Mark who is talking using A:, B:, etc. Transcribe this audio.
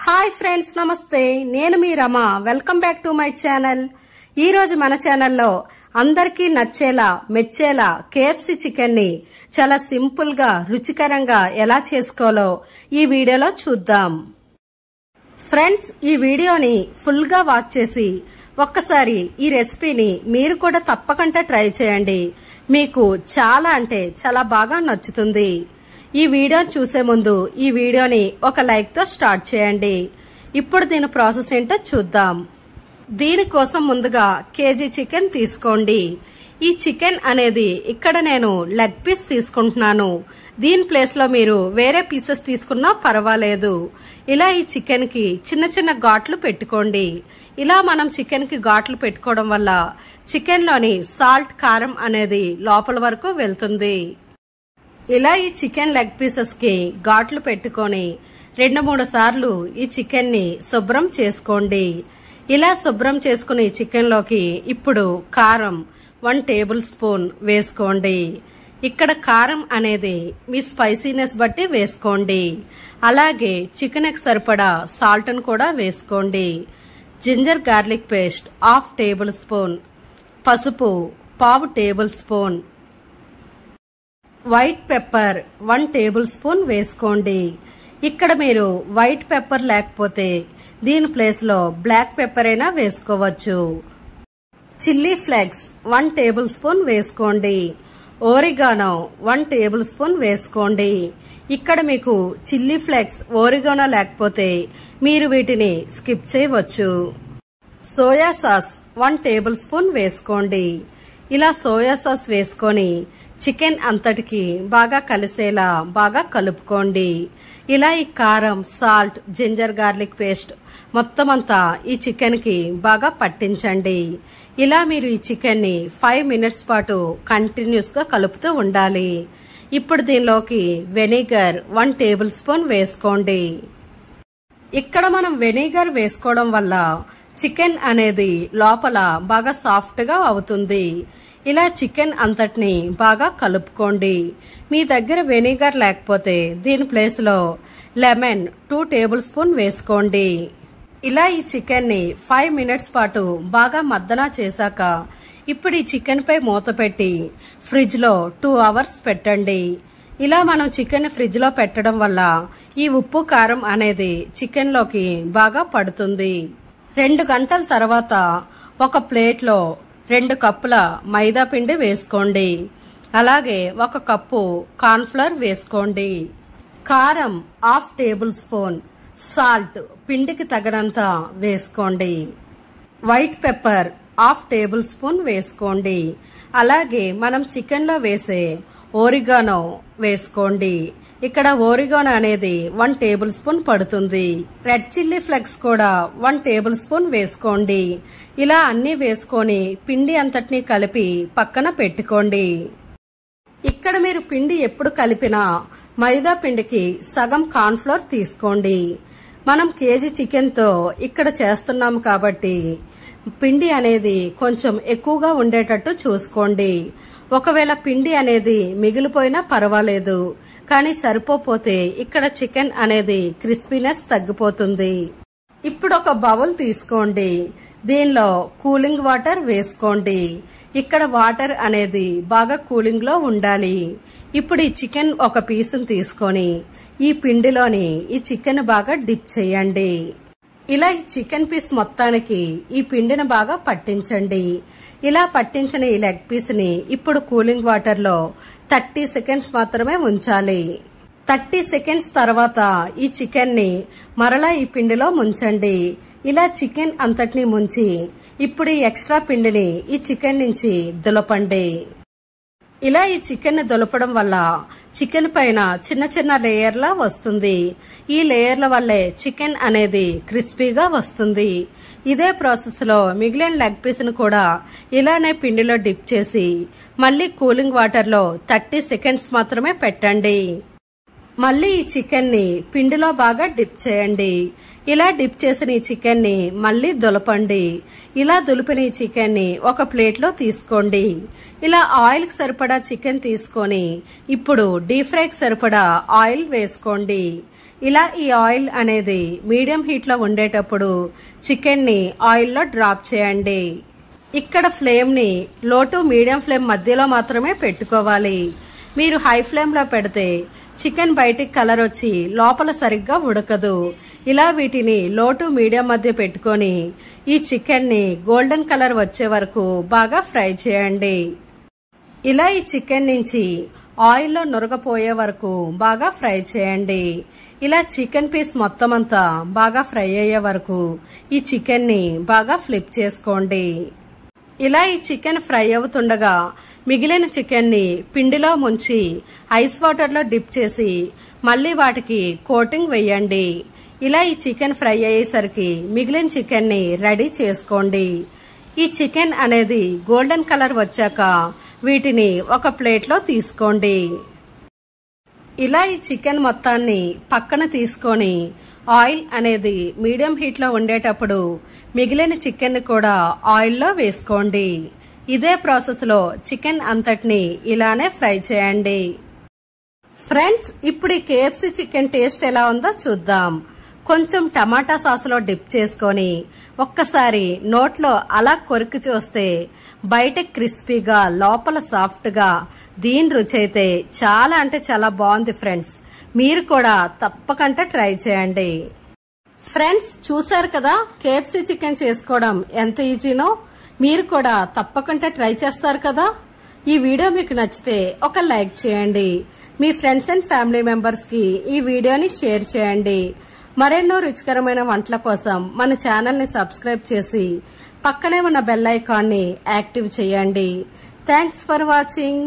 A: Hi friends, నమస్తే. నేను మీ Rama. Welcome back to my channel. ఈ రోజు మన ఛానల్లో అందరికీ నచ్చేలా మెచ్చేలా కేఎఫ్సి చికెన్ ని చాలా సింపుల్ గా రుచికరంగా ఎలా చేసుకోవాలో ఈ వీడియోలో చూద్దాం. ఫ్రెండ్స్, ఈ వీడియోని ఫుల్ గా వాచ్ చేసి ఒక్కసారి ఈ రెసిపీని మీరు కూడా తప్పకుండా ట్రై చేయండి. మీకు చాలా అంటే చాలా బాగా నచ్చుతుంది. ఈ వీడియో చూసే ముందు ఈ వీడియోని ఒక లైక్ తో స్టార్ట్ చేయండి. ఇప్పుడు దీని ప్రాసెస్ ఏంటో చూద్దాం. దీనికోసం ముందుగా కేజీ చికెన్ తీసుకోండి. ఈ చికెన్ అనేది ఇక్కడ నేను లెగ్ పీస్ తీసుకుంటున్నాను. దీని ప్లేస్ లో మీరు వేరే పీసెస్ తీసుకున్నా పర్వాలేదు. ఇలా ఈ చికెన్ కి చిన్న చిన్న ఘాట్లు పెట్టుకోండి. ఇలా మనం చికెన్ కి ఘాట్లు పెట్టుకోవడం వల్ల చికెన్ లోని సాల్ట్, కారం అనేది లోపల వరకు వెళ్తుంది. ఇలా ఈ చికెన్ లెగ్ పీసెస్ కి ఘాట్లు పెట్టుకొని 2-3 సార్లు ఈ చికెన్ ని శుభ్రం చేసుకోండి. ఇలా శుభ్రం చేసుకుని చికెన్ లోకి ఇప్పుడు కారం 1 టేబుల్ స్పూన్ వేసుకోండి. ఇక్కడ కారం అనేది మీ స్పైసీనెస్ బట్టి వేసుకోండి. అలాగే చికెన్ కి సరిపడా సాల్ట్ ను కూడా వేసుకోండి. Ginger garlic paste 1/2 tablespoon, పసుపు 1/2 tablespoon, white pepper 1 tablespoon వేసుకోండి. ఇక్కడ మీరు వైట్ పెప్పర్ లేకపోతే దీని ప్లేస్ లో బ్లాక్ పెప్పర్ అయినా వేసుకోవచ్చు. చిల్లీ ఫ్లేక్స్ 1 టేబుల్ స్పూన్ వేసుకోండి. ఓరిగానో 1 టేబుల్ స్పూన్ వేసుకోండి. ఇక్కడ మీకు చిల్లీ ఫ్లేక్స్, ఓరిగానో లేకపోతే మీరు వీటిని స్కిప్ చేయవచ్చు. సోయా సాస్ 1 టేబుల్ స్పూన్ వేసుకోండి. ఇలా సోయా సాస్ వేసుకొని చికెన్ అంతటికి బాగా కలిసేలా బాగా కలుపుకోండి. ఇలా ఈ కారం, సాల్ట్, జింజర్ గార్లిక్ పేస్ట్ మొత్తం అంతా ఈ చికెన్ కి బాగా పట్టించండి. ఇలా మీరు ఈ చికెన్ ని 5 మినిట్స్ పాటు కంటిన్యూస్ గా కలుపుతూ ఉండాలి. ఇప్పుడు దీనిలోకి వెనిగర్ 1 టేబుల్ స్పూన్ వేసుకోండి. ఇక్కడ మనం వెనిగర్ వేసుకోవడం వల్ల చికెన్ అనేది లోపల బాగా సాఫ్ట్ గా అవుతుంది. ఇలా చికెన్ అంతటిని బాగా కలుపుకోండి. మీ దగ్గర వెనిగర్ లేకపోతే దీని ప్లేస్ లో లెమన్ 2 టేబుల్ స్పూన్ వేసుకోండి. ఇలా ఈ చికెన్ ని 5 మినిట్స్ పాటు బాగా మద్దన చేశాక ఇప్పుడు ఈ చికెన్ పై మూత పెట్టి ఫ్రిడ్జ్ లో 2 అవర్స్ పెట్టండి. ఇలా మనం చికెన్ ఫ్రిడ్జ్ లో పెట్టడం వల్ల ఈ ఉప్పు, కారం అనేది చికెన్ లోకి బాగా పడుతుంది. 2 గంటల తర్వాత ఒక ప్లేట్ లో 2 కప్పుల మైదా పిండి వేసుకోండి. అలాగే 1 కప్పు కార్న్ఫ్లవర్ వేసుకోండి. కారం 1/2 టేబుల్ స్పూన్, సాల్ట్ పిండికి తగినంత వేసుకోండి. వైట్ పెప్పర్ 1/2 టేబుల్ స్పూన్ వేసుకోండి. అలాగే మనం చికెన్ లో వేసే ఓరిగానో వేసుకోండి. ఇక్కడ ఓరిగానో అనేది 1 టేబుల్ స్పూన్ పడుతుంది. రెడ్ చిల్లీ ఫ్లేక్స్ కూడా 1 టేబుల్ స్పూన్ వేసుకోండి. ఇలా అన్ని వేసుకొని పిండి అంతటినీ కలిపి పక్కన పెట్టుకోండి. ఇక్కడ మీరు పిండి ఎప్పుడు కలిపినా మైదా పిండికి సగం కార్న్ఫ్లోర్ తీసుకోండి. మనం కేజీ చికెన్ తో ఇక్కడ చేస్తున్నాం కాబట్టి పిండి అనేది కొంచెం ఎక్కువగా ఉండేటట్టు చూసుకోండి. ఒకవేళ పిండి అనేది మిగిలిపోయినా పర్వాలేదు, కానీ సరిపోతే ఇక్కడ చికెన్ అనేది క్రిస్పీనెస్ తగ్గిపోతుంది. ఇప్పుడు ఒక బౌల్ తీసుకోండి. దీనిలో కూలింగ్ వాటర్ వేసుకోండి. ఇక్కడ వాటర్ అనేది బాగా కూలింగ్ లో ఉండాలి. ఇప్పుడు ఈ చికెన్ ఒక పీసును తీసుకొని ఈ పిండిలోని ఈ చికెన్ బాగా డిప్ చేయండి. ఇలా ఈ చికెన్ పీస్ మొత్తానికి ఈ పిండిని బాగా పట్టించండి. ఇలా పట్టించిన ఈ లెగ్ పీస్ ని ఇప్పుడు కూలింగ్ వాటర్ లో 30 సెకండ్స్ మాత్రమే ఉంచాలి. 30 సెకండ్స్ తర్వాత ఈ చికెన్ ని మరలా ఈ పిండిలో ముంచండి. ఇలా చికెన్ అంతటిని ముంచి ఇప్పుడు ఈ ఎక్స్ట్రా పిండిని ఈ చికెన్ నుంచి దులపండి. ఇలా ఈ చికెన్ ని దులపడం వల్ల చికెన్ పైన చిన్న చిన్న లేయర్లా వస్తుంది. ఈ లేయర్ల వల్లే చికెన్ అనేది క్రిస్పీగా వస్తుంది. ఇదే ప్రాసెస్ లో మిగిలిన లెగ్ పీస్ ను కూడా ఇలానే పిండిలో డిప్ చేసి మళ్ళీ కూలింగ్ వాటర్ లో 30 సెకండ్స్ మాత్రమే పెట్టండి. మళ్ళీ ఈ చికెన్ ని పిండిలో బాగా డిప్ చేయండి. ఇలా డిప్ చేసిన ఈ చికెన్ ని మళ్ళీ దులపండి. ఇలా దులిపిన ఈ చికెన్ ని ఒక ప్లేట్ లో తీసుకోండి. ఇలా ఆయిల్ కి సరిపడా చికెన్ తీసుకొని ఇప్పుడు డీప్ ఫ్రైకి సరిపడా ఆయిల్ వేసుకోండి. ఇలా ఈ ఆయిల్ అనేది మీడియం హీట్ లో ఉండేటప్పుడు చికెన్ ని ఆయిల్ లో డ్రాప్ చేయండి. ఇక్కడ ఫ్లేమ్ ని లో టు మీడియం ఫ్లేమ్ మధ్యలో మాత్రమే పెట్టుకోవాలి. మీరు హై ఫ్లేమ్ లో పెడితే చికెన్ బయటికి కలర్ వచ్చి లోపల సరిగ్గా ఉడకదు. ఇలా వీటిని లో టు మీడియం మధ్య పెట్టుకొని ఈ చికెన్ ని గోల్డెన్ కలర్ వచ్చే వరకు బాగా ఫ్రై చేయండి. ఇలా ఈ చికెన్ నుంచి ఆయిల్లో నురగపోయే వరకు బాగా ఫ్రై చేయండి. ఇలా చికెన్ పీస్ మొత్తం అంతా బాగా ఫ్రై అయ్యే వరకు ఈ చికెన్ ని బాగా ఫ్లిప్ చేసుకోండి. ఇలా ఈ చికెన్ ఫ్రై అవుతుండగా మిగిలిన చికెన్ ని పిండిలో ముంచి ఐస్ వాటర్ లో డిప్ చేసి మళ్లీ వాటికి కోటింగ్ వేయండి. ఇలా ఈ చికెన్ ఫ్రై అయ్యేసరికి మిగిలిన చికెన్ ని రెడీ చేసుకోండి. ఈ చికెన్ అనేది గోల్డెన్ కలర్ వచ్చాక వీటిని ఒక ప్లేట్ లో తీసుకోండి. ఇలా ఈ చికెన్ మొత్తాన్ని పక్కన తీసుకొని ఆయిల్ అనేది మీడియం హీట్ లో ఉండేటప్పుడు మిగిలిన చికెన్ ని కూడా ఆయిల్లో వేసుకోండి. ఇదే ప్రాసెస్ లో చికెన్ అంతటిని ఇలానే ఫ్రై చేయండి. ఫ్రెండ్స్, ఇప్పుడు ఈ KFC చికెన్ టేస్ట్ ఎలా ఉందో చూద్దాం. కొంచెం టమాటా సాస్ లో డిప్ చేసుకొని ఒక్కసారి నోట్లో అలా కొరికి చూస్తే బయట క్రిస్పీగా లోపల సాఫ్ట్ గా దీని రుచి అయితే చాలా అంటే చాలా బాగుంది ఫ్రెండ్స్. మీరు కూడా తప్పకుండా ట్రై చేయండి. ఫ్రెండ్స్, చూసారు కదా KFC చికెన్ చేసుకోవడం ఎంత ఈజీనో. మీరు కూడా తప్పకుండా ట్రై చేస్తారు కదా. ఈ వీడియో మీకు నచ్చితే ఒక లైక్ చేయండి. మీ ఫ్రెండ్స్ అండ్ ఫ్యామిలీ మెంబర్స్ కి ఈ వీడియోని షేర్ చేయండి. మరెన్నో రుచికరమైన వంటల కోసం మన ఛానల్ ని సబ్స్క్రైబ్ చేసి పక్కనే ఉన్న బెల్ ఐకాన్ ని యాక్టివ్ చేయండి. Thanks for watching.